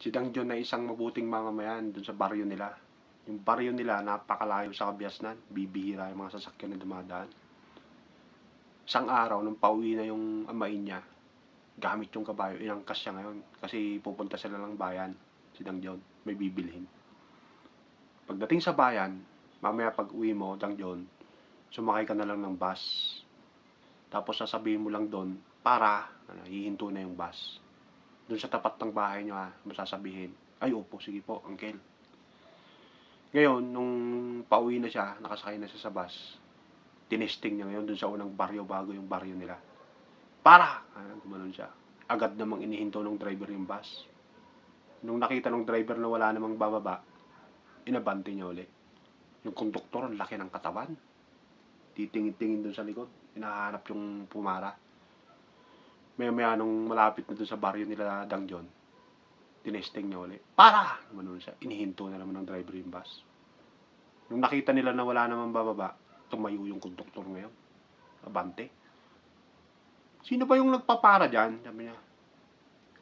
Si Dang John ay isang mabuting mamamayan dun sa baryo nila. Yung baryo nila napakalayo sa Kabiasnan, bibihira yung mga sasakyan na dumadaan. Isang araw nung pauwi na yung amain niya, gamit yung kabayo, inangkas siya ngayon kasi pupunta sila ng bayan. Si Dang John may bibilhin. Pagdating sa bayan, mamaya pag uwi mo, Dang John, sumakay ka na lang ng bus. Tapos sasabihin mo lang doon para hihinto na yung bus. Doon sa tapat ng bahay niya, masasabihin, ay opo, sige po, uncle. Ngayon, nung pauwi na siya, nakasakay na siya sa bus, tinesting niya ngayon doon sa unang baryo bago yung baryo nila. Para! Gumanon siya. Agad namang inihinto ng driver yung bus. Nung nakita ng driver na wala namang bababa, inabante niya uli. Yung konduktor, ang laki ng katawan. Titingin-tingin doon sa likod. Hinahanap yung pumara. Maya-maya nung malapit na doon sa baryo nila Dang John, tinesting niya uli. Para! Gumanon siya. Inihinto na naman ng driver yung bus. Nung nakita nila na wala namang bababa, tumayo yung konduktor ngayon. Abante. Sino ba yung nagpapara dyan? Sabi niya.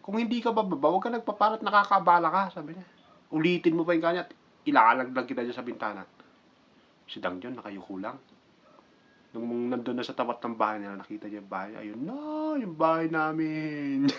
Kung hindi ka bababa, huwag ka nagpapara at nakakabala ka. Sabi niya. Ulitin mo pa yung kanya. Ilalaglag kita dyan sa bintana. Si Dang John nakayuko lang. Nung nandun na sa tapat ng bahay nila, nakita niya yung bahay. Ayun na, yung bahay namin.